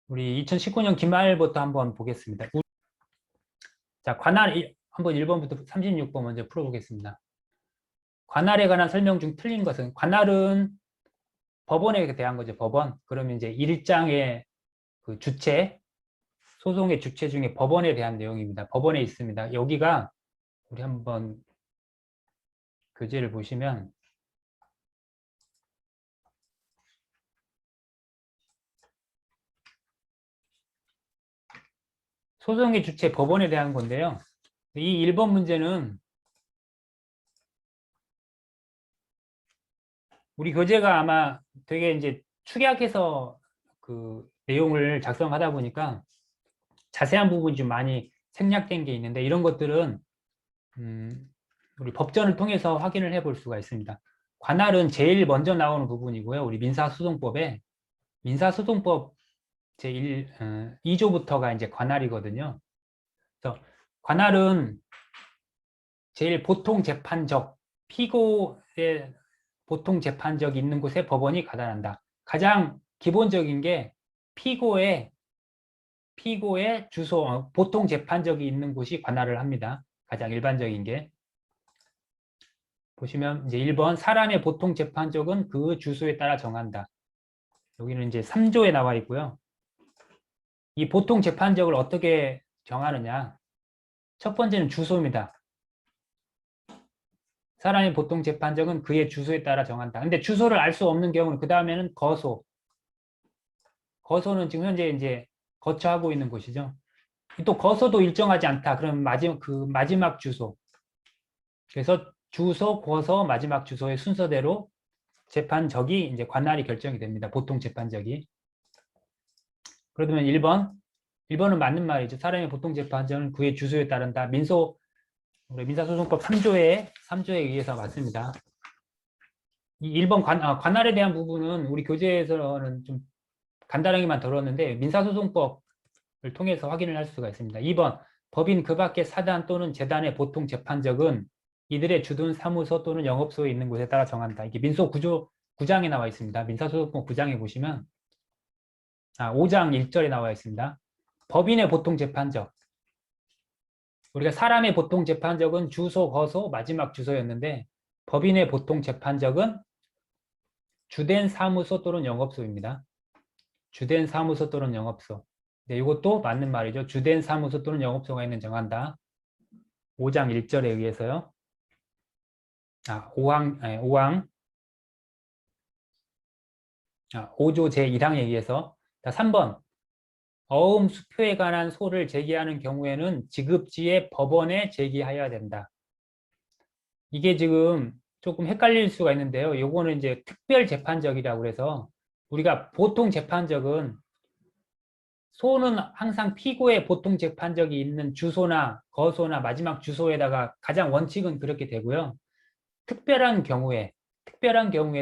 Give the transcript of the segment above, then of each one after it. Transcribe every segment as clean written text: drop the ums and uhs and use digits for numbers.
우리 2019년 기말부터 한번 보겠습니다. 자, 관할 한번 1번부터 36번 먼저 풀어보겠습니다. 관할에 관한 설명 중 틀린 것은, 관할은 법원에 대한 거죠. 법원. 그러면 이제 1장의 그 주체, 소송의 주체 중에 법원에 대한 내용입니다. 법원에 있습니다. 여기가 우리 한번 교재를 보시면 소송의 주체 법원에 대한 건데요. 이 1번 문제는 우리 교재가 아마 되게 이제 축약해서 그 내용을 작성하다 보니까 자세한 부분이 좀 많이 생략된 게 있는데, 이런 것들은 우리 법전을 통해서 확인을 해볼 수가 있습니다. 관할은 제일 먼저 나오는 부분이고요. 우리 민사소송법에 민사소송법 제1 2조부터가 이제 관할이거든요. 그래서 관할은 제일 보통 재판적, 피고의 보통 재판적이 있는 곳에 법원이 가담한다. 가장 기본적인 게 피고의 주소, 보통 재판적이 있는 곳이 관할을 합니다. 가장 일반적인 게. 보시면 이제 1번 사람의 보통 재판적은 그 주소에 따라 정한다. 여기는 이제 3조에 나와 있고요. 이 보통 재판적을 어떻게 정하느냐? 첫 번째는 주소입니다. 사람의 보통 재판적은 그의 주소에 따라 정한다. 근데 주소를 알 수 없는 경우는 그 다음에는 거소. 거소는 지금 현재 이제 거처하고 있는 곳이죠. 또 거소도 일정하지 않다. 그럼 마지막 주소. 그래서 주소, 거소, 마지막 주소의 순서대로 재판적이 이제 관할이 결정이 됩니다. 보통 재판적이. 그러면 1번은 맞는 말이죠. 사람의 보통 재판적은 그의 주소에 따른다. 민사소송법 3조에 의해서 맞습니다. 이 1번 관할에 대한 부분은 우리 교재에서는 좀 간단하게만 다뤘는데 민사소송법을 통해서 확인을 할 수가 있습니다. 2번 법인 그 밖의 사단 또는 재단의 보통 재판적은 이들의 주둔 사무소 또는 영업소에 있는 곳에 따라 정한다. 이게 민소 9장에 나와 있습니다. 민사소송법 9장에 보시면 5장 1절에 나와 있습니다. 법인의 보통 재판적. 우리가 사람의 보통 재판적은 주소, 거소, 마지막 주소였는데 법인의 보통 재판적은 주된 사무소 또는 영업소입니다. 주된 사무소 또는 영업소. 네, 이것도 맞는 말이죠. 주된 사무소 또는 영업소가 있는 정한다. 5장 1절에 의해서요. 5조 제1항에 의해서. 3번. 어음 수표에 관한 소를 제기하는 경우에는 지급지에 법원에 제기하여야 된다. 이게 지금 조금 헷갈릴 수가 있는데요. 요거는 이제 특별재판적이라고 해서 우리가 보통 재판적은 소는 항상 피고의 보통 재판적이 있는 주소나 거소나 마지막 주소에다가 가장 원칙은 그렇게 되고요. 특별한 경우에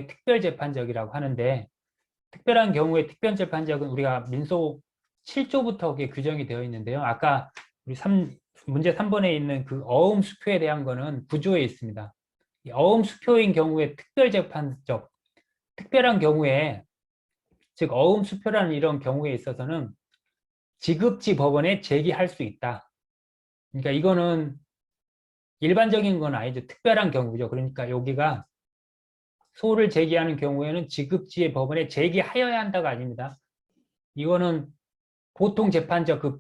특별재판적이라고 하는데, 특별한 경우에 특별재판적은 우리가 민소 7조부터 규정이 되어 있는데요. 아까 우리 문제 3번에 있는 그 어음 수표에 대한 거는 9조에 있습니다. 어음 수표인 경우에 특별재판적, 특별한 경우에, 즉 어음 수표라는 이런 경우에 있어서는 지급지 법원에 제기할 수 있다. 그러니까 이거는 일반적인 건 아니죠. 특별한 경우죠. 그러니까 여기가 소를 제기하는 경우에는 지급지의 법원에 제기하여야 한다가 아닙니다. 이거는 보통 재판적 그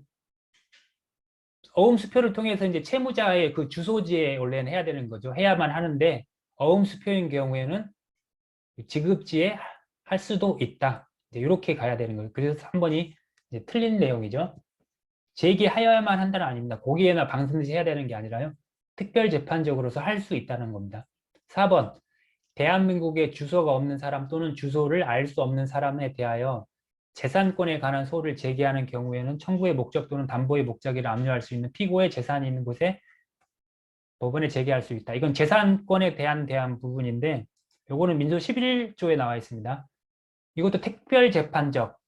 어음수표를 통해서 이제 채무자의 그 주소지에 원래는 해야 되는 거죠. 해야만 하는데 어음수표인 경우에는 지급지에 할 수도 있다. 이렇게 가야 되는 거예요. 그래서 3번이 이제 틀린 내용이죠. 제기하여야만 한다는 아닙니다. 고기에나 방송시 해야 되는 게 아니라요. 특별재판적으로서 할 수 있다는 겁니다. 4번. 대한민국에 주소가 없는 사람 또는 주소를 알 수 없는 사람에 대하여 재산권에 관한 소를 제기하는 경우에는 청구의 목적 또는 담보의 목적을 압류할 수 있는 피고의 재산이 있는 곳에 법원에 제기할 수 있다. 이건 재산권에 대한 부분인데, 요거는 민소 11조에 나와 있습니다. 이것도 특별재판적,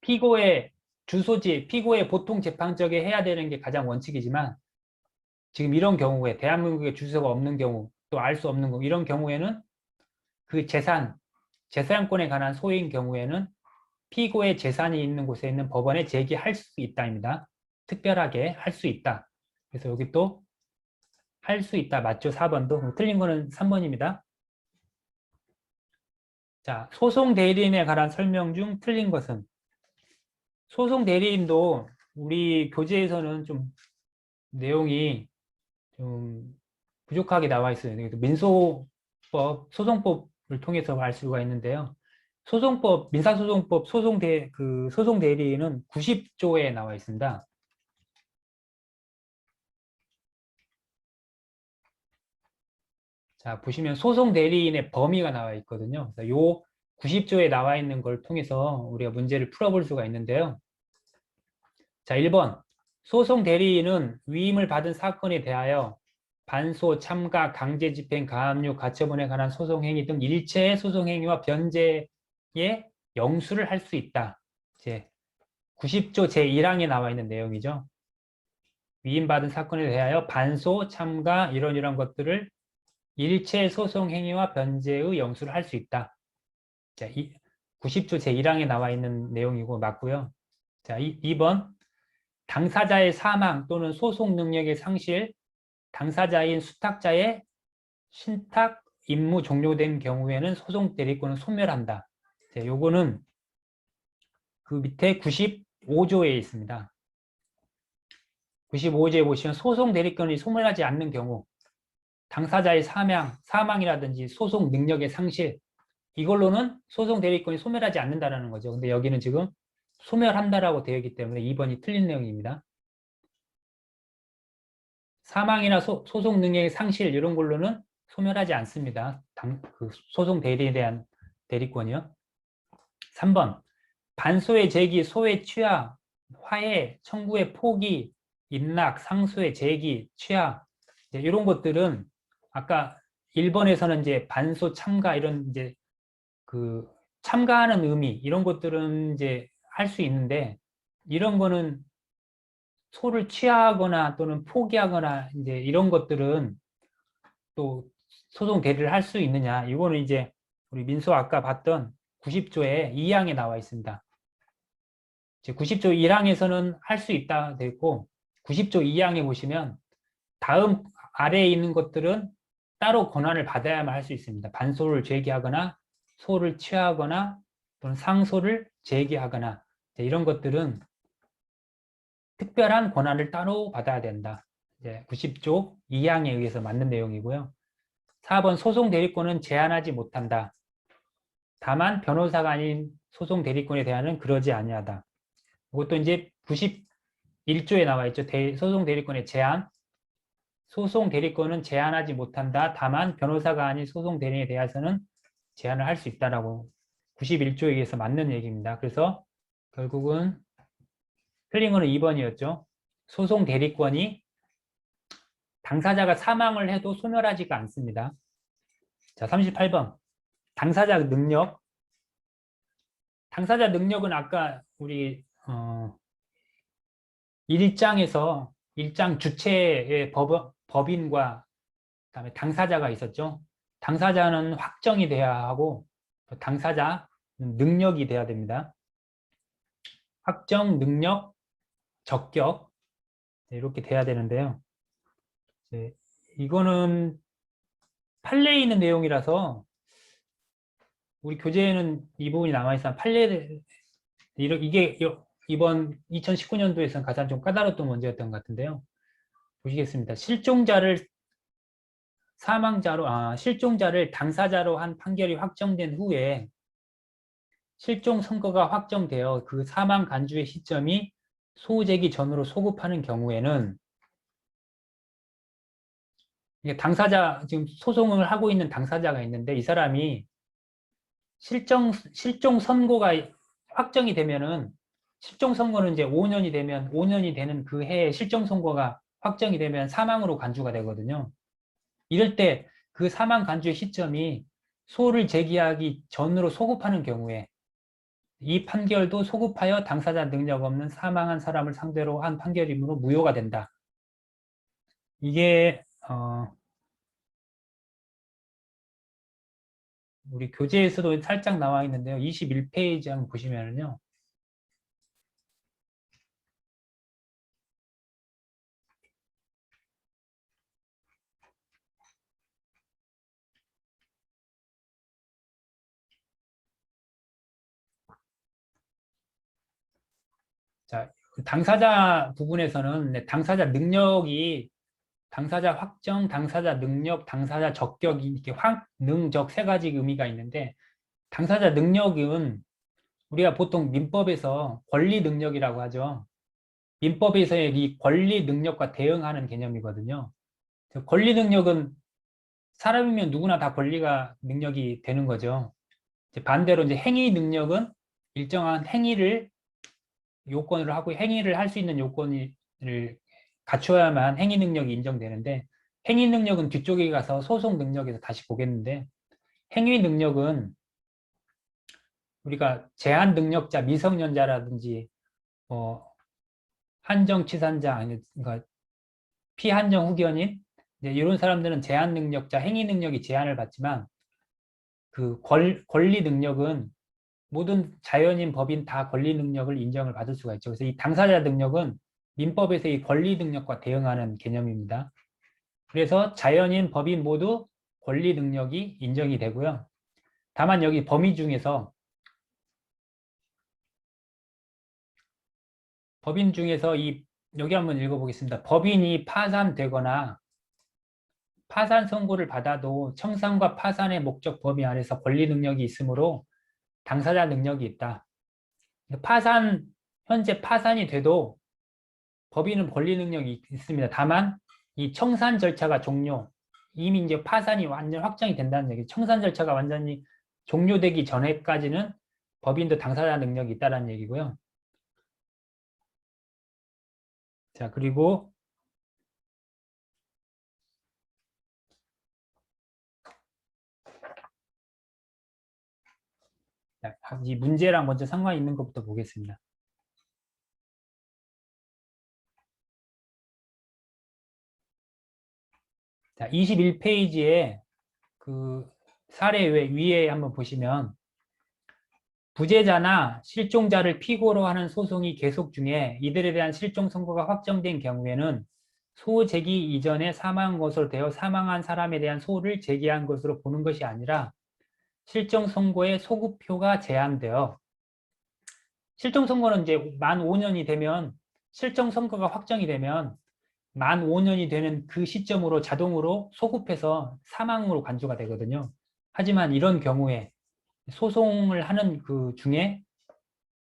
피고의 주소지, 피고의 보통 재판적에 해야 되는 게 가장 원칙이지만, 지금 이런 경우에 대한민국에 주소가 없는 경우, 또 알 수 없는 경우, 이런 경우에는 그 재산권에 관한 소인 경우에는 피고의 재산이 있는 곳에 있는 법원에 제기할 수 있다입니다. 특별하게 할 수 있다. 그래서 여기 또 할 수 있다. 맞죠? 4번도. 틀린 거는 3번입니다. 자, 소송 대리인에 관한 설명 중 틀린 것은 소송 대리인도 우리 교재에서는 좀 내용이 좀 부족하게 나와 있어요. 민소법, 소송법을 통해서 알 수가 있는데요. 소송법, 민사소송법 소송 대리인은 90조에 나와 있습니다. 자, 보시면 소송 대리인의 범위가 나와 있거든요. 그래서 요 90조에 나와 있는 걸 통해서 우리가 문제를 풀어볼 수가 있는데요. 자, 1번. 소송 대리인은 위임을 받은 사건에 대하여 반소, 참가, 강제집행, 가압류, 가처분에 관한 소송행위 등 일체의 소송행위와 변제의 영수를 할 수 있다. 이제 90조 제1항에 나와 있는 내용이죠. 위임받은 사건에 대하여 반소, 참가 이런 것들을 일체 소송 행위와 변제의 영수를 할 수 있다. 자, 90조 제1항에 나와 있는 내용이고 맞고요. 자, 2번 당사자의 사망 또는 소송 능력의 상실, 당사자인 수탁자의 신탁 임무 종료된 경우에는 소송 대리권을 소멸한다. 자, 요거는 그 밑에 95조에 있습니다. 95조에 보시면 소송 대리권이 소멸하지 않는 경우 당사자의 사망이라든지 소송 능력의 상실 이걸로는 소송 대리권이 소멸하지 않는다는 거죠. 근데 여기는 지금 소멸한다라고 되어 있기 때문에 2번이 틀린 내용입니다. 사망이나 소송 능력의 상실 이런 걸로는 소멸하지 않습니다. 그 소송 대리에 대한 대리권이요. 3번 반소의 제기, 소의 취하, 화해, 청구의 포기, 인락, 상소의 제기, 취하 이런 것들은 아까 1번에서는 이제 반소 참가 이런 이제 그 참가하는 의미 이런 것들은 이제 할 수 있는데 이런 거는 소를 취하거나 또는 포기하거나 이제 이런 것들은 또 소송 대리를 할 수 있느냐 이거는 이제 우리 민소 아까 봤던 90조의 2항에 나와 있습니다. 90조 1항에서는 할 수 있다 되어 있고 90조 2항에 보시면 다음 아래에 있는 것들은 따로 권한을 받아야만 할 수 있습니다. 반소를 제기하거나 소를 취하거나 또는 상소를 제기하거나 이런 것들은 특별한 권한을 따로 받아야 된다. 90조 2항에 의해서 맞는 내용이고요. 4번 소송 대리권은 제한하지 못한다. 다만 변호사가 아닌 소송 대리권에 대한은 그러지 아니하다. 이것도 이제 91조에 나와 있죠. 소송 대리권의 제한. 소송 대리권은 제한하지 못한다. 다만 변호사가 아닌 소송 대리인에 대해서는 제한을 할 수 있다라고 91조에 의해서 맞는 얘기입니다. 그래서 결국은 틀린 거는 2번이었죠. 소송 대리권이 당사자가 사망을 해도 소멸하지가 않습니다. 자, 38번. 당사자 능력. 당사자 능력은 아까 우리 1장에서 1장 주체의 법인과 그다음에 당사자가 있었죠. 당사자는 확정이 돼야 하고 당사자 능력이 돼야 됩니다. 확정, 능력, 적격 이렇게 돼야 되는데요. 이거는 판례에 있는 내용이라서 우리 교재에는 이 부분이 남아있어 판례 이게 이번 2019년도에서는 가장 좀 까다로웠던 문제였던 것 같은데요. 보시겠습니다. 실종자를 당사자로 한 판결이 확정된 후에 실종 선고가 확정되어 그 사망 간주의 시점이 소제기 전으로 소급하는 경우에는 이게 당사자 지금 소송을 하고 있는 당사자가 있는데 이 사람이 실종 선고가 확정이 되면은 실종 선고는 이제 5년이 되면 5년이 되는 그 해에 실종 선고가 확정이 되면 사망으로 간주가 되거든요. 이럴 때 그 사망 간주의 시점이 소를 제기하기 전으로 소급하는 경우에 이 판결도 소급하여 당사자 능력 없는 사망한 사람을 상대로 한 판결이므로 무효가 된다. 이게 우리 교재에서도 살짝 나와 있는데요. 21페이지 한번 보시면은요. 자, 당사자 부분에서는 당사자 능력이 당사자 확정, 당사자 능력, 당사자 적격이 이렇게 확, 능, 적 세 가지 의미가 있는데 당사자 능력은 우리가 보통 민법에서 권리 능력이라고 하죠. 민법에서의 이 권리 능력과 대응하는 개념이거든요. 권리 능력은 사람이면 누구나 다 권리가 능력이 되는 거죠. 반대로 이제 행위 능력은 일정한 행위를 요건으로 하고 행위를 할 수 있는 요건을 갖춰야만 행위 능력이 인정되는데 행위 능력은 뒤쪽에 가서 소송 능력에서 다시 보겠는데 행위 능력은 우리가 제한 능력자, 미성년자라든지 한정치산자, 그러니까 피한정 후견인 이런 사람들은 제한 능력자, 행위 능력이 제한을 받지만 그 권리 능력은 모든 자연인, 법인 다 권리 능력을 인정을 받을 수가 있죠. 그래서 이 당사자 능력은 민법에서 이 권리 능력과 대응하는 개념입니다. 그래서 자연인, 법인 모두 권리 능력이 인정이 되고요. 다만 여기 범위 중에서 법인 중에서 여기 한번 읽어보겠습니다. 법인이 파산되거나 파산 선고를 받아도 청산과 파산의 목적 범위 안에서 권리 능력이 있으므로 당사자 능력이 있다. 현재 파산이 돼도 법인은 권리 능력이 있습니다. 다만 이 청산 절차가 이미 이제 파산이 완전 확정이 된다는 얘기. 청산 절차가 완전히 종료되기 전에까지는 법인도 당사자 능력이 있다는 얘기고요. 자, 그리고 이 문제랑 먼저 상관이 있는 것부터 보겠습니다. 자, 21페이지에 그 사례 위에 한번 보시면 부재자나 실종자를 피고로 하는 소송이 계속 중에 이들에 대한 실종 선고가 확정된 경우에는 소 제기 이전에 사망한 것으로 되어 사망한 사람에 대한 소를 제기한 것으로 보는 것이 아니라 실종 선고의 소급표가 제한되어 실종 선고는 이제 만 5년이 되면 실종 선고가 확정이 되면 만 5년이 되는 그 시점으로 자동으로 소급해서 사망으로 간주가 되거든요. 하지만 이런 경우에 소송을 하는 그 중에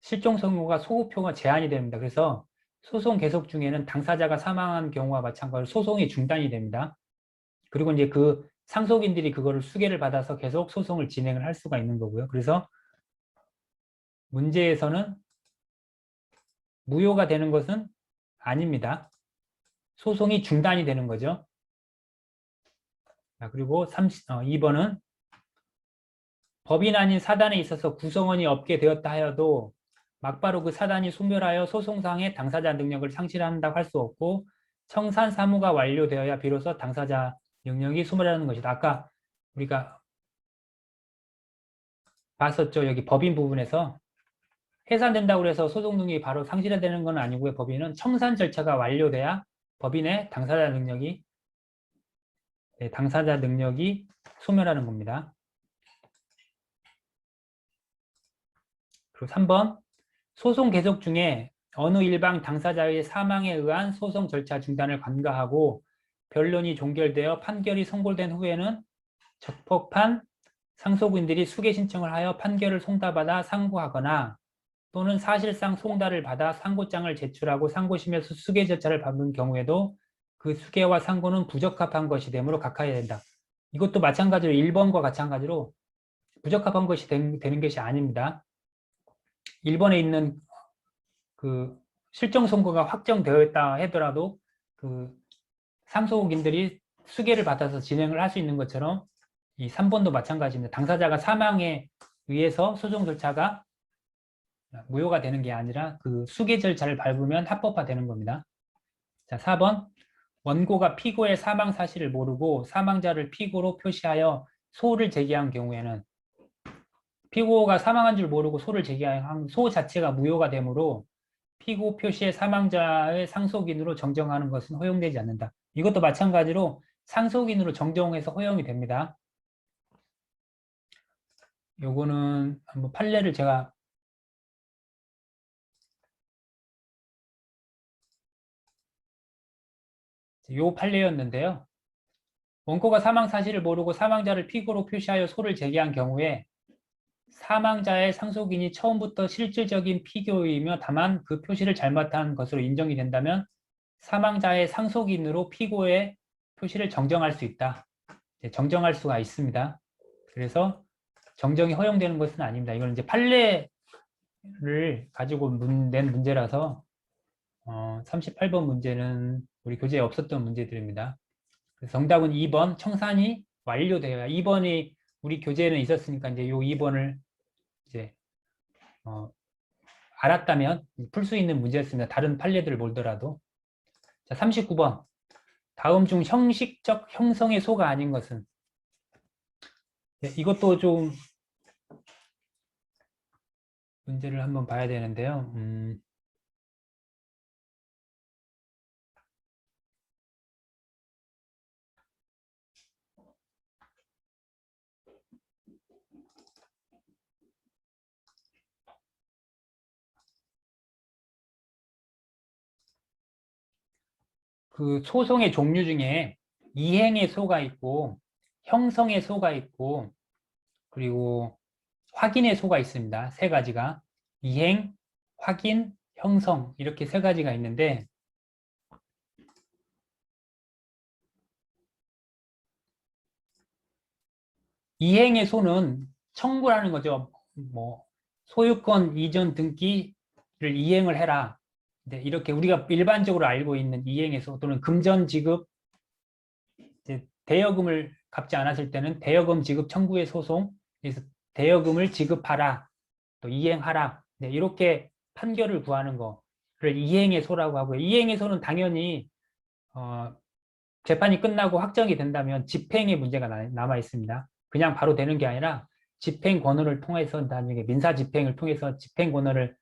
실종 선고가 소급표가 제한이 됩니다. 그래서 소송 계속 중에는 당사자가 사망한 경우와 마찬가지로 소송이 중단이 됩니다. 그리고 이제 그 상속인들이 그거를 수계를 받아서 계속 소송을 진행을 할 수가 있는 거고요. 그래서 문제에서는 무효가 되는 것은 아닙니다. 소송이 중단이 되는 거죠. 그리고 2번은 법인 아닌 사단에 있어서 구성원이 없게 되었다 하여도 막바로 그 사단이 소멸하여 소송상의 당사자 능력을 상실한다고 할 수 없고 청산 사무가 완료되어야 비로소 당사자 능력이 소멸하는 것이다. 아까 우리가 봤었죠. 여기 법인 부분에서 해산된다고 해서 소송 능력이 바로 상실되는 건 아니고요. 법인은 청산 절차가 완료돼야 법인의 당사자 능력이 소멸하는 겁니다. 그리고 3번 소송 계속 중에 어느 일방 당사자의 사망에 의한 소송 절차 중단을 관가하고 변론이 종결되어 판결이 선고된 후에는 적법한 상속인들이 수계 신청을 하여 판결을 송달받아 상고하거나 또는 사실상 송달을 받아 상고장을 제출하고 상고심에서 수계 절차를 밟은 경우에도 그 수계와 상고는 부적합한 것이 되므로 각하해야 된다. 이것도 마찬가지로 1번과 마찬가지로 부적합한 것이 되는 것이 아닙니다. 1번에 있는 그 실종 선고가 확정되어 있다 하더라도 그 상속인들이 수계를 받아서 진행을 할 수 있는 것처럼 이 3번도 마찬가지입니다. 당사자가 사망에 의해서 소송 절차가 무효가 되는 게 아니라 그 수계 절차를 밟으면 합법화되는 겁니다. 자, 4번 원고가 피고의 사망 사실을 모르고 사망자를 피고로 표시하여 소를 제기한 경우에는 피고가 사망한 줄 모르고 소를 제기한 소 자체가 무효가 되므로 피고 표시의 사망자의 상속인으로 정정하는 것은 허용되지 않는다. 이것도 마찬가지로 상속인으로 정정해서 허용이 됩니다. 요거는 한번 판례를 제가 요 판례였는데요. 원고가 사망 사실을 모르고 사망자를 피고로 표시하여 소를 제기한 경우에 사망자의 상속인이 처음부터 실질적인 피고이며 다만 그 표시를 잘못한 것으로 인정이 된다면 사망자의 상속인으로 피고의 표시를 정정할 수 있다. 정정할 수가 있습니다. 그래서 정정이 허용되는 것은 아닙니다. 이건 이제 판례를 가지고 낸 문제라서 38번 문제는 우리 교재에 없었던 문제들입니다. 그래서 정답은 2번 청산이 완료되어야 2번이 우리 교재에는 있었으니까 이제 요 2번을 이제 알았다면 풀 수 있는 문제였습니다. 다른 판례들을 몰더라도. 자, 39번. 다음 중 형식적 형성의 소가 아닌 것은 이것도 좀 문제를 한번 봐야 되는데요. 그 소송의 종류 중에 이행의 소가 있고 형성의 소가 있고 그리고 확인의 소가 있습니다. 세 가지가 이행, 확인, 형성 이렇게 세 가지가 있는데 이행의 소는 청구라는 거죠. 뭐 소유권 이전 등기를 이행을 해라. 이렇게 우리가 일반적으로 알고 있는 이행의 소 또는 금전 지급 대여금을 갚지 않았을 때는 대여금 지급 청구의 소송, 그래서 대여금을 지급하라, 또 이행하라, 이렇게 판결을 구하는 거를 이행의 소라고 하고요. 이행의 소는 당연히 재판이 끝나고 확정이 된다면 집행의 문제가 남아 있습니다. 그냥 바로 되는 게 아니라 집행 권한을 통해서 나중에 민사 집행을 통해서 집행 권한을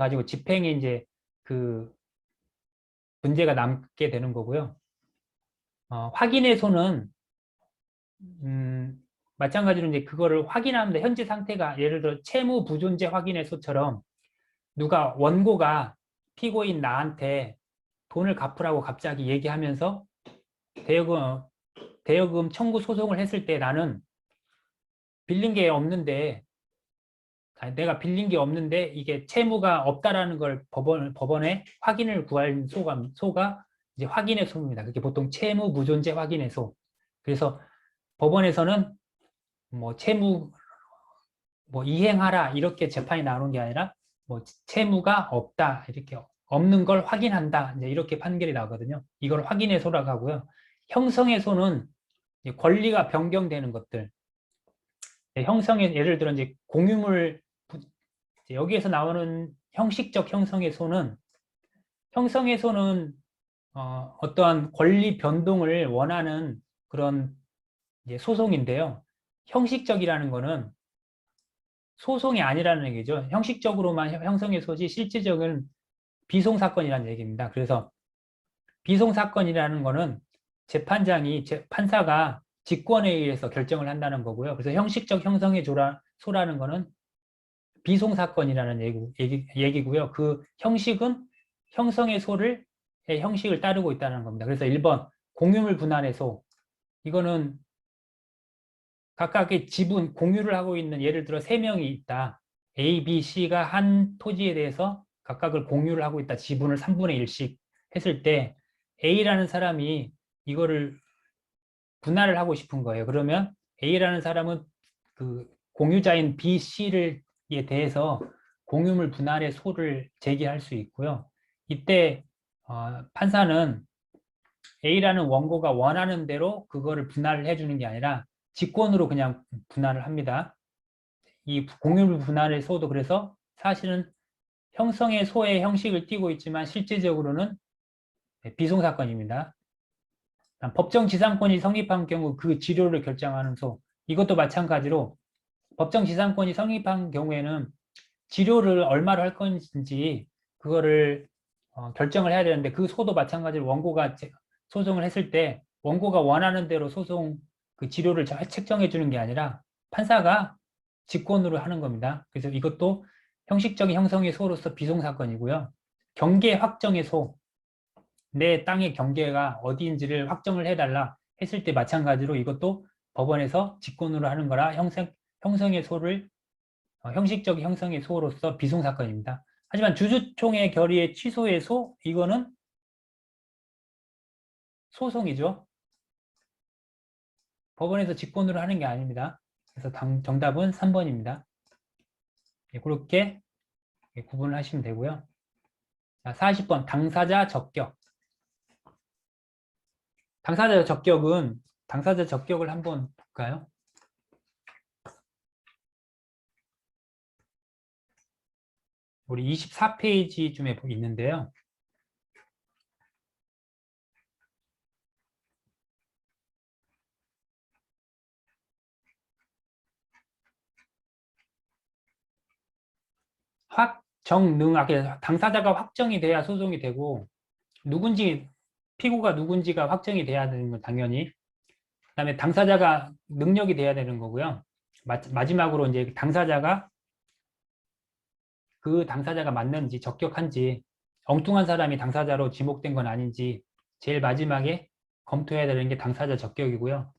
가지고 집행에 이제 그 문제가 남게 되는 거고요. 확인의 소는 마찬가지로 이제 그거를 확인하는데 현재 상태가 예를 들어 채무 부존재 확인의 소처럼 누가 원고가 피고인 나한테 돈을 갚으라고 갑자기 얘기하면서 대여금 청구 소송을 했을 때 나는 빌린 게 없는데 내가 빌린 게 없는데 이게 채무가 없다라는 걸 법원에 확인을 구할 소가 이제 확인의 소입니다. 그게 보통 채무 무존재 확인의 소. 그래서 법원에서는 뭐 채무 뭐 이행하라 이렇게 재판이 나오는 게 아니라 뭐 채무가 없다 이렇게 없는 걸 확인한다 이제 이렇게 판결이 나거든요. 이걸 확인의 소라고 하고요. 형성의 소는 권리가 변경되는 것들. 형성의 예를 들어 이제 공유물 여기에서 나오는 형식적 형성의 소는 어떠한 권리 변동을 원하는 그런 소송인데요. 형식적이라는 거는 소송이 아니라는 얘기죠. 형식적으로만 형성의 소지 실질적인 비송사건이라는 얘기입니다. 그래서 비송사건이라는 거는 판사가 직권에 의해서 결정을 한다는 거고요. 그래서 형식적 형성의 소라는 거는 비송사건이라는 얘기고요. 그 형식은 형성의 소를 형식을 따르고 있다는 겁니다. 그래서 1번 공유물 분할의 소 이거는 각각의 지분 공유를 하고 있는 예를 들어 3명이 있다. A, B, C가 한 토지에 대해서 각각을 공유를 하고 있다. 지분을 3분의 1씩 했을 때 A라는 사람이 이거를 분할을 하고 싶은 거예요. 그러면 A라는 사람은 그 공유자인 B, C를 에 대해서 공유물 분할의 소를 제기할 수 있고요. 이때 판사는 A라는 원고가 원하는 대로 그거를 분할을 해주는 게 아니라 직권으로 그냥 분할을 합니다. 이 공유물 분할의 소도 그래서 사실은 형성의 소의 형식을 띠고 있지만 실질적으로는 비송사건입니다. 법정 지상권이 성립한 경우 그 지료를 결정하는 소 이것도 마찬가지로 법정 지상권이 성립한 경우에는 지료를 얼마로 할 건지 그거를 결정을 해야 되는데 그 소도 마찬가지로 원고가 소송을 했을 때 원고가 원하는 대로 소송 그 지료를 책정해 주는 게 아니라 판사가 직권으로 하는 겁니다. 그래서 이것도 형식적인 형성의 소로서 비송사건이고요. 경계 확정의 소, 내 땅의 경계가 어디인지를 확정을 해달라 했을 때 마찬가지로 이것도 법원에서 직권으로 하는 거라 형성의 소를 형식적 형성의 소로서 비송사건입니다. 하지만 주주총회 결의의 취소의 소, 이거는 소송이죠. 법원에서 직권으로 하는 게 아닙니다. 그래서 정답은 3번입니다. 그렇게 구분을 하시면 되고요. 자, 40번 당사자 적격. 당사자 적격을 한번 볼까요? 우리 24페이지쯤에 있는데요. 당사자가 확정이 돼야 소송이 되고 피고가 누군지가 확정이 돼야 되는 건 당연히. 그다음에 당사자가 능력이 돼야 되는 거고요. 마지막으로 이제 그 당사자가 맞는지 적격한지 엉뚱한 사람이 당사자로 지목된 건 아닌지 제일 마지막에 검토해야 되는 게 당사자 적격이고요.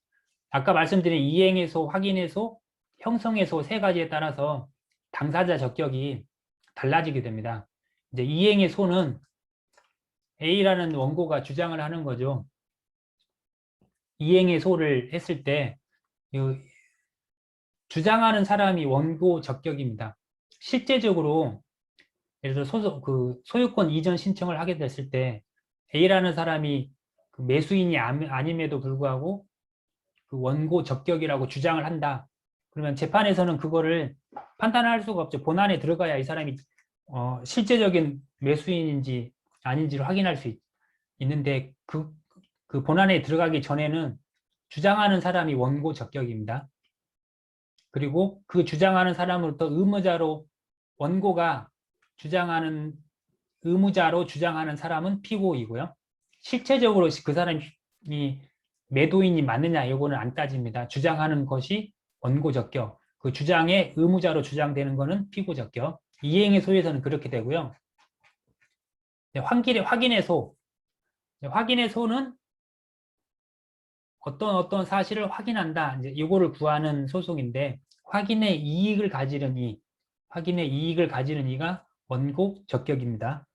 아까 말씀드린 이행의 소, 확인의 소, 형성의 소 세 가지에 따라서 당사자 적격이 달라지게 됩니다. 이제 이행의 소는 A라는 원고가 주장을 하는 거죠. 이행의 소를 했을 때 주장하는 사람이 원고 적격입니다. 실제적으로 예를 들어 소유권 이전 신청을 하게 됐을 때 A라는 사람이 그 매수인이 아님에도 불구하고 그 원고 적격이라고 주장을 한다. 그러면 재판에서는 그거를 판단할 수가 없죠. 본안에 들어가야 이 사람이 실제적인 매수인인지 아닌지를 확인할 수 있는데 그 본안에 들어가기 전에는 주장하는 사람이 원고 적격입니다. 그리고 그 주장하는 사람으로부터 원고가 주장하는 의무자로 주장하는 사람은 피고이고요. 실체적으로 그 사람이 매도인이 맞느냐 이거는 안 따집니다. 주장하는 것이 원고 적격, 그 주장의 의무자로 주장되는 것은 피고 적격. 이행의 소에서는 그렇게 되고요. 확인의 소. 확인의 소는 어떤 사실을 확인한다. 이제 이거를 구하는 소송인데 확인의 이익을 가지는 이가 원고 적격입니다.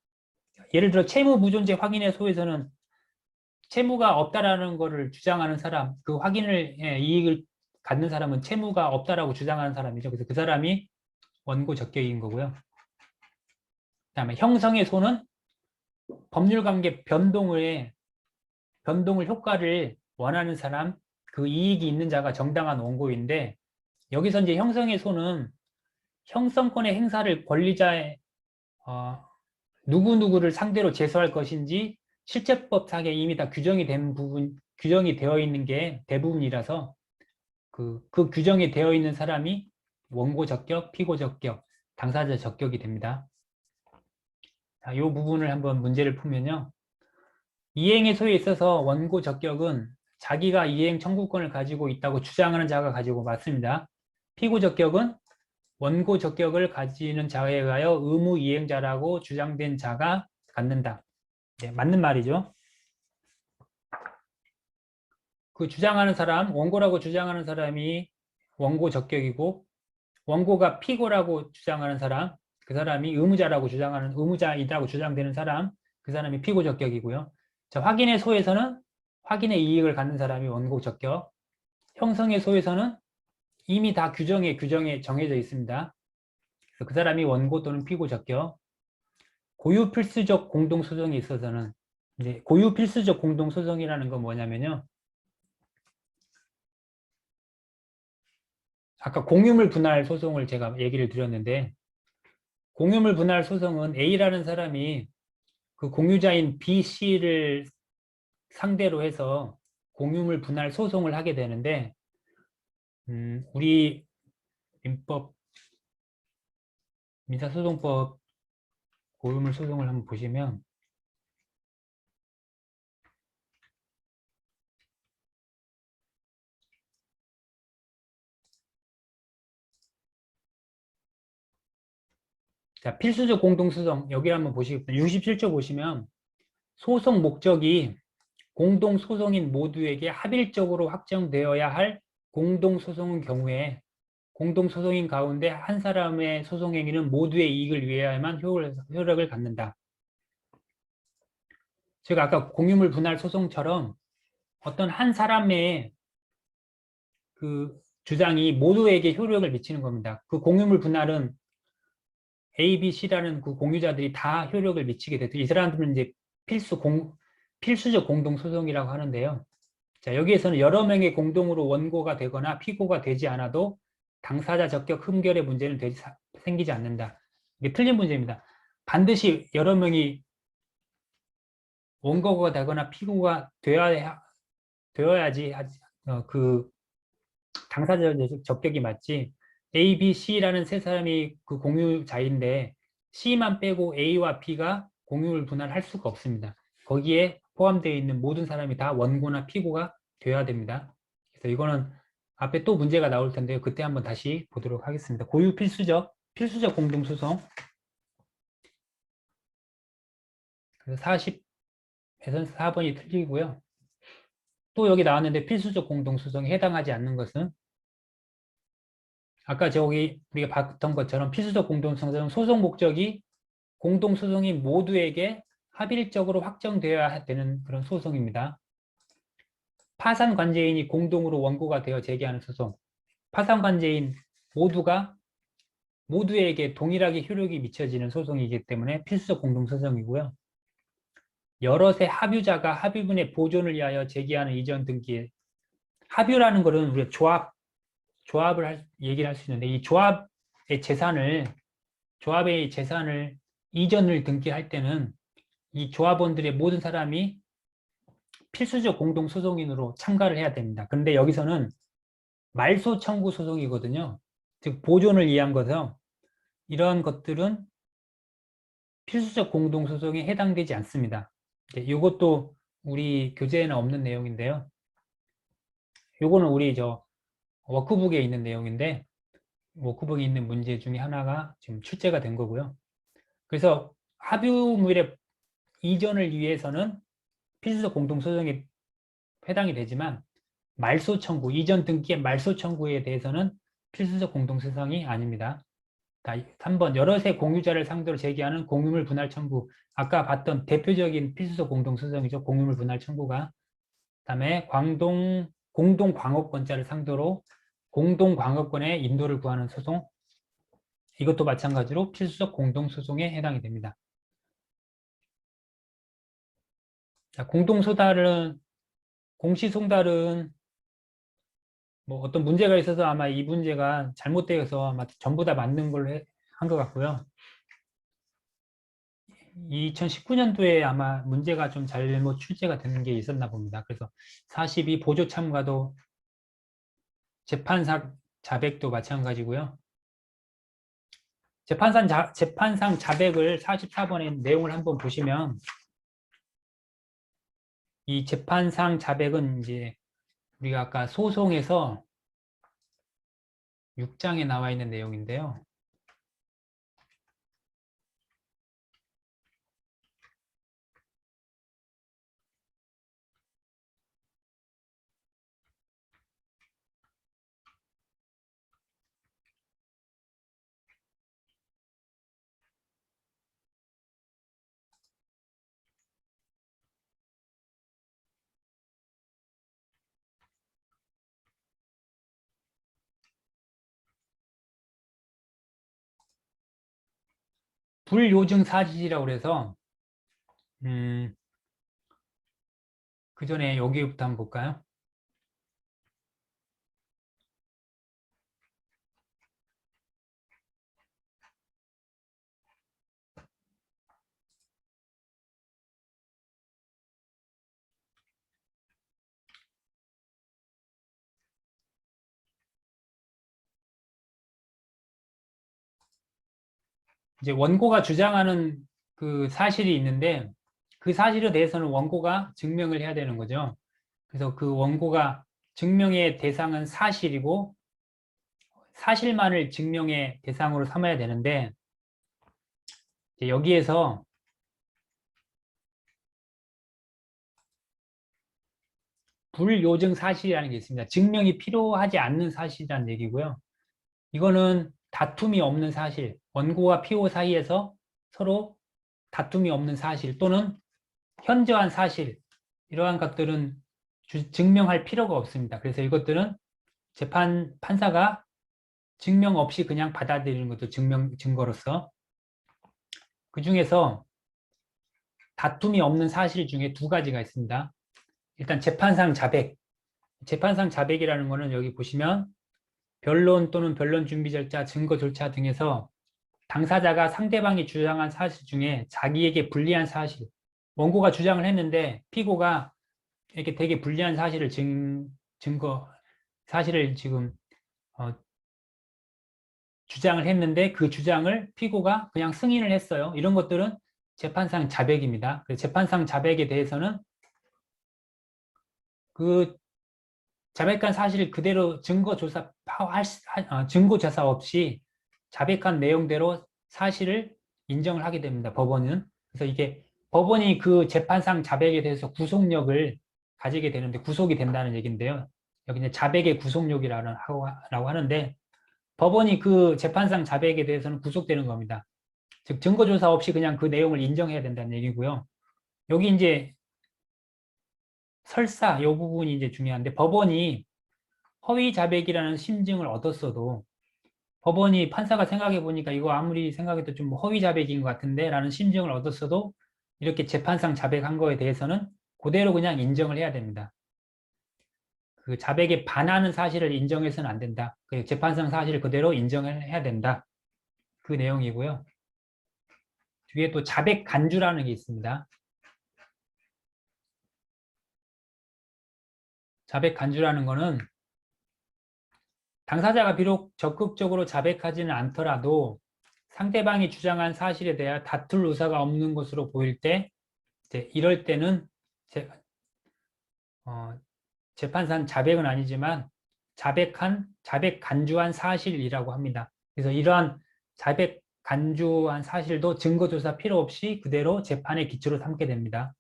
예를 들어 채무 무존재 확인의 소에서는 채무가 없다라는 것을 주장하는 사람, 그 이익을 갖는 사람은 채무가 없다라고 주장하는 사람이죠. 그래서 그 사람이 원고 적격인 거고요. 그다음에 형성의 소는 법률관계 변동을 효과를 원하는 사람, 그 이익이 있는 자가 정당한 원고인데 여기서 이제 형성의 소는 형성권의 행사를 권리자의 누구누구를 상대로 제소할 것인지 실제법상에 이미 다 규정이 되어 있는 게 대부분이라서 그 규정이 되어 있는 사람이 원고 적격, 피고 적격, 당사자 적격이 됩니다. 자, 이 부분을 한번 문제를 풀면요. 이행의 소에 있어서 원고 적격은 자기가 이행 청구권을 가지고 있다고 주장하는 자가 가지고 맞습니다. 피고 적격은 원고 적격을 가지는 자에 의하여 의무 이행자라고 주장된 자가 갖는다. 네, 맞는 말이죠. 그 주장하는 사람, 원고라고 주장하는 사람이 원고 적격이고 원고가 피고라고 주장하는 사람, 그 사람이 의무자이라고 주장되는 사람, 그 사람이 피고 적격이고요. 자, 확인의 소에서는 확인의 이익을 갖는 사람이 원고 적격, 형성의 소에서는 이미 다 규정에 정해져 있습니다. 그 사람이 원고 또는 피고 적격. 고유 필수적 공동 소송이 있어서는 이제 고유 필수적 공동 소송이라는 건 뭐냐면요. 아까 공유물 분할 소송을 제가 얘기를 드렸는데 공유물 분할 소송은 A라는 사람이 그 공유자인 B, C를 상대로 해서 공유물 분할 소송을 하게 되는데 우리 민법, 민사소송법 고유물 소송을 한번 보시면 자, 필수적 공동소송 여기 한번 보시겠습니다. 67조 보시면 소송 목적이 공동소송인 모두에게 합일적으로 확정되어야 할 공동소송인 경우에 공동소송인 가운데 한 사람의 소송행위는 모두의 이익을 위해야만 효력을 갖는다. 제가 아까 공유물 분할 소송처럼 어떤 한 사람의 그 주장이 모두에게 효력을 미치는 겁니다. 그 공유물 분할은 A, B, C라는 그 공유자들이 다 효력을 미치게 되죠. 이 사람들은 이제 필수적 공동소송이라고 하는데요. 자, 여기에서는 여러 명의 공동으로 원고가 되거나 피고가 되지 않아도 당사자 적격 흠결의 문제는 생기지 않는다. 이게 틀린 문제입니다. 반드시 여러 명이 원고가 되거나 피고가 되어야지 그 당사자 적격이 맞지. A, B, C라는 세 사람이 그 공유자인데 C만 빼고 A와 B가 공유를 분할할 수가 없습니다. 거기에 포함되어 있는 모든 사람이 다 원고나 피고가 되어야 됩니다. 그래서 이거는 앞에 또 문제가 나올 텐데요. 그때 한번 다시 보도록 하겠습니다. 고유 필수적 공동소송. 그래서 40에서 4번이 틀리고요. 또 여기 나왔는데 필수적 공동소송에 해당하지 않는 것은 아까 저기 우리가 봤던 것처럼 필수적 공동소송은 소송 목적이 공동소송인 모두에게 합일적으로 확정되어야 되는 그런 소송입니다. 파산관계인이 공동으로 원고가 되어 제기하는 소송. 파산관계인 모두에게 동일하게 효력이 미쳐지는 소송이기 때문에 필수적 공동소송이고요. 여럿의 합유자가 합의분의 보존을 위하여 제기하는 이전 등기. 합유라는 것은 우리가 조합을 얘기를 할 수 있는데 이 조합의 재산을 이전을 등기할 때는 이 조합원들의 모든 사람이 필수적 공동소송인으로 참가를 해야 됩니다. 그런데 여기서는 말소 청구 소송이거든요. 즉 보존을 위한 거죠. 이러한 것들은 필수적 공동소송에 해당되지 않습니다. 이것도 우리 교재에는 없는 내용인데요. 이거는 우리 워크북에 있는 내용인데 워크북에 있는 문제 중에 하나가 지금 출제가 된 거고요. 그래서 합유물의 이전을 위해서는 필수적 공동소송에 해당이 되지만 말소 청구, 이전 등기의 말소 청구에 대해서는 필수적 공동소송이 아닙니다. 3번 여럿의 공유자를 상대로 제기하는 공유물 분할 청구. 아까 봤던 대표적인 필수적 공동소송이죠. 공유물 분할 청구가. 그다음에 공동광업권자를 상대로 공동광업권의 인도를 구하는 소송. 이것도 마찬가지로 필수적 공동소송에 해당이 됩니다. 자, 공시송달은 뭐 어떤 문제가 있어서 아마 이 문제가 잘못되어서 아마 전부 다 맞는 걸로 한 것 같고요. 2019년도에 아마 문제가 좀 잘못 출제가 되는 게 있었나 봅니다. 그래서 42 보조 참가도 재판상 자백도 마찬가지고요. 재판상 자백을 44번의 내용을 한번 보시면 이 재판상 자백은 이제 우리가 아까 소송에서 6장에 나와 있는 내용인데요. 불요증 사실이라고 그래서 그 전에 여기부터 한번 볼까요? 이제 원고가 주장하는 그 사실이 있는데 그 사실에 대해서는 원고가 증명을 해야 되는 거죠. 그래서 그 원고가 증명의 대상은 사실이고 사실만을 증명의 대상으로 삼아야 되는데 여기에서 불요증 사실이라는 게 있습니다. 증명이 필요하지 않는 사실이라는 얘기고요. 이거는 다툼이 없는 사실, 원고와 피고 사이에서 서로 다툼이 없는 사실 또는 현저한 사실, 이러한 것들은 증명할 필요가 없습니다. 그래서 이것들은 판사가 증명 없이 그냥 받아들이는 것도 증거로서 그 중에서 다툼이 없는 사실 중에 두 가지가 있습니다. 일단 재판상 자백. 재판상 자백이라는 것은 여기 보시면 변론 또는 변론 준비 절차, 증거 절차 등에서 당사자가 상대방이 주장한 사실 중에 자기에게 불리한 사실, 원고가 주장을 했는데 피고가 이렇게 되게 불리한 사실을 사실을 지금 주장을 했는데 그 주장을 피고가 그냥 승인을 했어요. 이런 것들은 재판상 자백입니다. 재판상 자백에 대해서는 그 자백한 사실을 그대로 증거 조사 없이 자백한 내용대로 사실을 인정을 하게 됩니다. 법원은. 그래서 이게 법원이 그 재판상 자백에 대해서 구속력을 가지게 되는데 구속이 된다는 얘기인데요. 여기 이제 자백의 구속력이라고 하는데 법원이 그 재판상 자백에 대해서는 구속되는 겁니다. 즉 증거조사 없이 그냥 그 내용을 인정해야 된다는 얘기고요. 여기 이제 설사 이 부분이 이제 중요한데 법원이 허위 자백이라는 심증을 얻었어도 법원이 판사가 생각해 보니까 이거 아무리 생각해도 좀 허위 자백인 것 같은데 라는 심증을 얻었어도 이렇게 재판상 자백한 거에 대해서는 그대로 그냥 인정을 해야 됩니다. 그 자백에 반하는 사실을 인정해서는 안 된다. 그 재판상 사실을 그대로 인정을 해야 된다. 그 내용이고요. 뒤에 또 자백 간주라는 게 있습니다. 자백 간주라는 거는 당사자가 비록 적극적으로 자백하지는 않더라도 상대방이 주장한 사실에 대해 다툴 의사가 없는 것으로 보일 때 이럴 때는 재판상 자백은 아니지만 자백 간주한 사실이라고 합니다. 그래서 이러한 자백 간주한 사실도 증거조사 필요 없이 그대로 재판의 기초로 삼게 됩니다.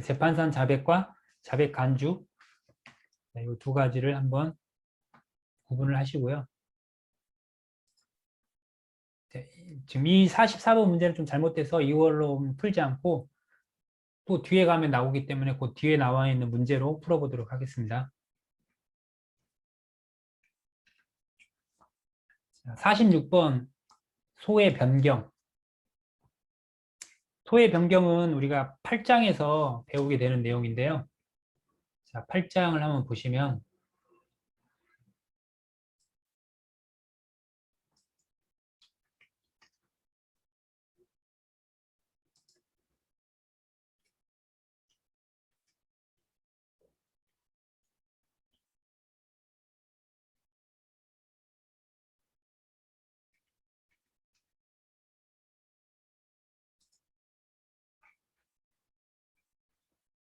재판상 자백과 자백 간주 이 두 가지를 한번 구분을 하시고요. 지금 이 44번 문제는 좀 잘못돼서 이걸로 풀지 않고 또 뒤에 가면 나오기 때문에 그 뒤에 나와 있는 문제로 풀어보도록 하겠습니다. 46번 소의 변경. 소의 변경은 우리가 8장에서 배우게 되는 내용인데요. 자, 8장을 한번 보시면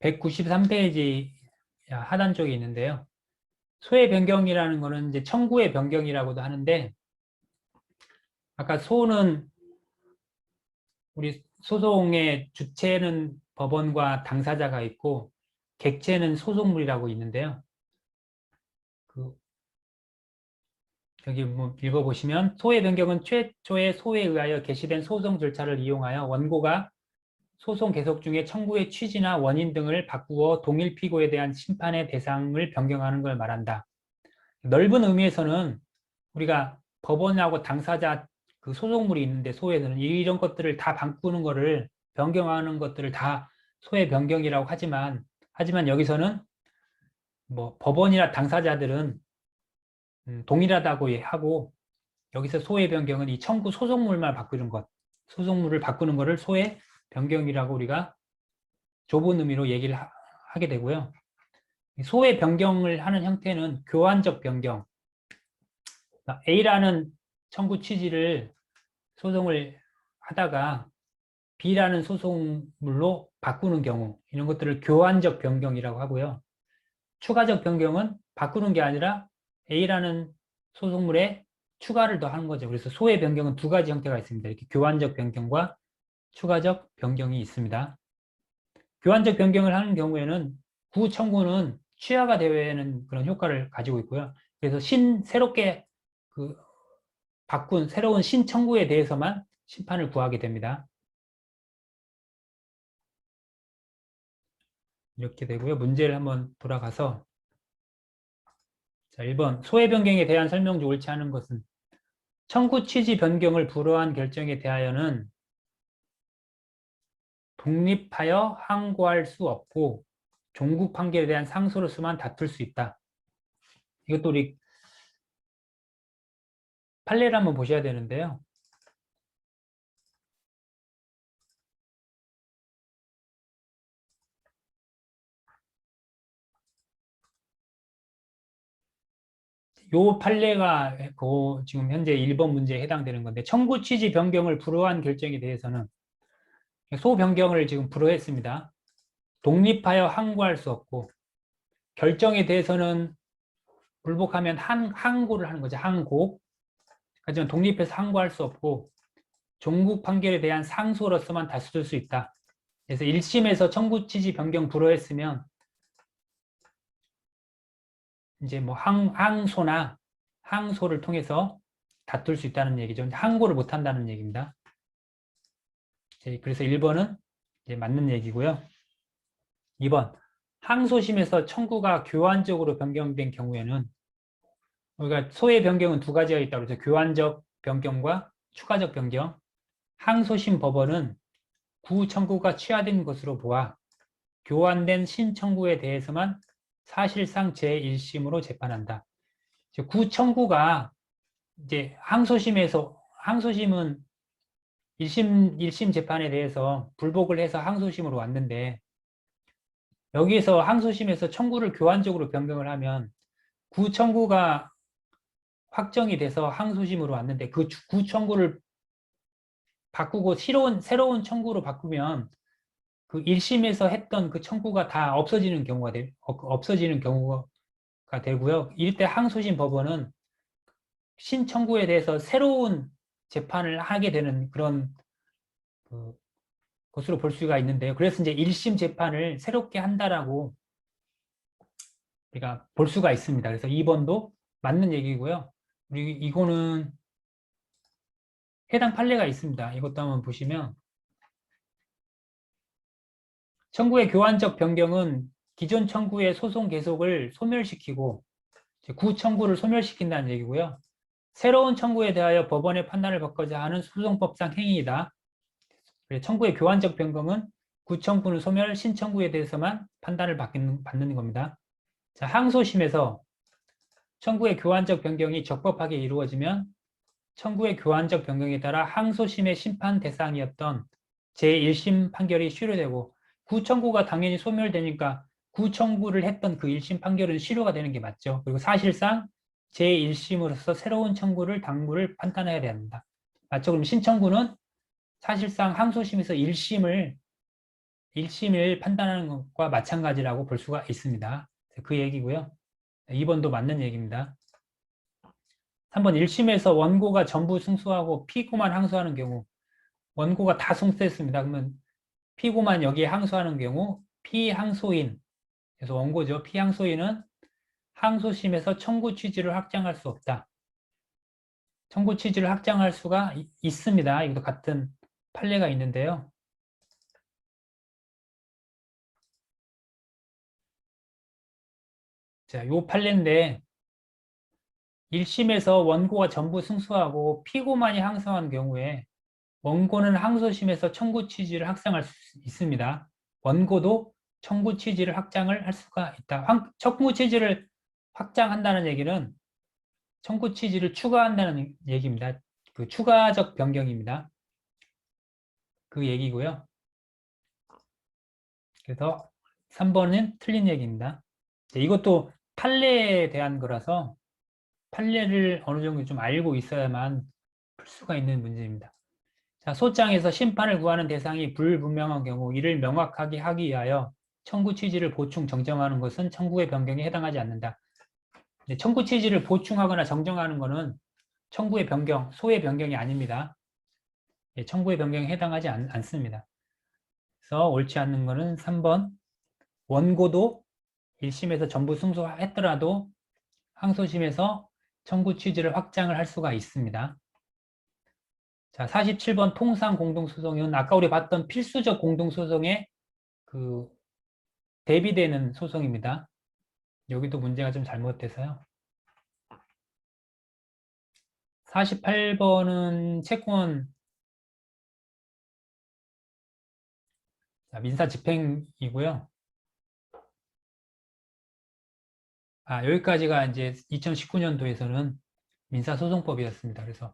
193페이지 하단 쪽에 있는데요. 소의 변경이라는 것은 이제 청구의 변경이라고도 하는데 아까 소는 우리 소송의 주체는 법원과 당사자가 있고 객체는 소송물이라고 있는데요. 여기 뭐 읽어보시면 소의 변경은 최초의 소에 의하여 개시된 소송 절차를 이용하여 원고가 소송 계속 중에 청구의 취지나 원인 등을 바꾸어 동일 피고에 대한 심판의 대상을 변경하는 걸 말한다. 넓은 의미에서는 우리가 법원하고 당사자 그 소송물이 있는데 소에서는 이런 것들을 다 바꾸는 거를 변경하는 것들을 다 소의 변경이라고 하지만 여기서는 뭐 법원이나 당사자들은 동일하다고 하고 여기서 소의 변경은 이 청구 소송물만 바꾸는 것, 소송물을 바꾸는 것을 소의 변경이라고 우리가 좁은 의미로 얘기를 하게 되고요. 소의 변경을 하는 형태는 교환적 변경. A라는 청구 취지를 소송을 하다가 B라는 소속물로 바꾸는 경우, 이런 것들을 교환적 변경이라고 하고요. 추가적 변경은 바꾸는 게 아니라 A라는 소속물에 추가를 더 하는 거죠. 그래서 소의 변경은 두 가지 형태가 있습니다. 이렇게 교환적 변경과 추가적 변경이 있습니다. 교환적 변경을 하는 경우에는 구 청구는 취하가 되는 그런 효과를 가지고 있고요. 그래서 새롭게 바꾼 새로운 신청구에 대해서만 심판을 구하게 됩니다. 이렇게 되고요. 문제를 한번 돌아가서 자, 1번 소외 변경에 대한 설명 중 옳지 않은 것은 청구 취지 변경을 불허한 결정에 대하여는 독립하여 항고할 수 없고 종국 판결에 대한 상소로서만 다툴 수 있다. 이것도 우리 판례를 한번 보셔야 되는데요. 요 판례가 지금 현재 1번 문제에 해당되는 건데 청구 취지 변경을 불허한 결정에 대해서는 소 변경을 지금 불허했습니다. 독립하여 항고할 수 없고 결정에 대해서는 불복하면 항고를 하는 거죠. 항고. 하지만 독립해서 항고할 수 없고 종국 판결에 대한 상소로서만 다툴 수 있다. 그래서 1심에서 청구 취지 변경 불허했으면 이제 뭐 항소나 항소를 통해서 다툴 수 있다는 얘기죠. 항고를 못 한다는 얘기입니다. 그래서 1번은 이제 맞는 얘기고요. 2번 항소심에서 청구가 교환적으로 변경된 경우에는 우리가 소의 변경은 두 가지가 있다고 그러죠. 교환적 변경과 추가적 변경. 항소심 법원은 구 청구가 취하된 것으로 보아 교환된 신청구에 대해서만 사실상 제1심으로 재판한다. 구 청구가 이제 항소심은 1심 재판에 대해서 불복을 해서 항소심으로 왔는데 여기에서 항소심에서 청구를 교환적으로 변경을 하면 구 청구가 확정이 돼서 항소심으로 왔는데 그 구 청구를 바꾸고 새로운 청구로 바꾸면 그 1심에서 했던 그 청구가 다 없어지는 경우가 되고요. 이때 항소심 법원은 신청구에 대해서 새로운 재판을 하게 되는 그런 것으로 볼 수가 있는데요. 그래서 이제 1심 재판을 새롭게 한다라고 우리가 볼 수가 있습니다. 그래서 2번도 맞는 얘기고요. 우리 이거는 해당 판례가 있습니다. 이것도 한번 보시면 청구의 교환적 변경은 기존 청구의 소송 계속을 소멸시키고 구 청구를 소멸시킨다는 얘기고요. 새로운 청구에 대하여 법원의 판단을 받고자 하는 소송법상 행위이다. 청구의 교환적 변경은 구 청구는 소멸, 신청구에 대해서만 판단을 받는 겁니다. 자, 항소심에서 청구의 교환적 변경이 적법하게 이루어지면 청구의 교환적 변경에 따라 항소심의 심판 대상이었던 제1심 판결이 실효되고 구청구가 당연히 소멸되니까 구청구를 했던 그 1심 판결은 실효가 되는 게 맞죠. 그리고 사실상 제1심으로서 새로운 청구를 당부를 판단해야 됩니다. 맞죠? 그럼 신청구는 사실상 항소심에서 1심을 판단하는 것과 마찬가지라고 볼 수가 있습니다. 그 얘기고요. 2번도 맞는 얘기입니다. 3번 1심에서 원고가 전부 승소하고 피고만 항소하는 경우 원고가 다 승소했습니다. 그러면 피고만 여기에 항소하는 경우 피항소인, 그래서 원고죠. 피항소인은 항소심에서 청구 취지를 확정할 수 없다. 청구 취지를 확정할 수가 있습니다. 이것도 같은 판례가 있는데요. 자, 요 판례인데 1심에서 원고가 전부 승소하고 피고만이 항소한 경우에 원고는 항소심에서 청구 취지를 확정할 수 있습니다. 원고도 청구 취지를 확장을 할 수가 있다. 청구 취지를 확장한다는 얘기는 청구 취지를 추가한다는 얘기입니다. 그 추가적 변경입니다. 그 얘기고요. 그래서 3번은 틀린 얘기입니다. 이것도 판례에 대한 거라서 판례를 어느 정도 좀 알고 있어야만 풀 수가 있는 문제입니다. 자, 소장에서 심판을 구하는 대상이 불분명한 경우 이를 명확하게 하기 위하여 청구 취지를 보충, 정정하는 것은 청구의 변경에 해당하지 않는다. 청구 취지를 보충하거나 정정하는 것은 청구의 변경, 소의 변경이 아닙니다. 청구의 변경에 해당하지 않습니다. 그래서 옳지 않는 것은 3번. 원고도 1심에서 전부 승소했더라도 항소심에서 청구 취지를 확장을 할 수가 있습니다. 자, 47번 통상 공동소송은 아까 우리 봤던 필수적 공동소송에 그 대비되는 소송입니다. 여기도 문제가 좀 잘못돼서요. 48번은 채권 민사 집행이고요. 여기까지가 이제 2019년도에서는 민사소송법이었습니다. 그래서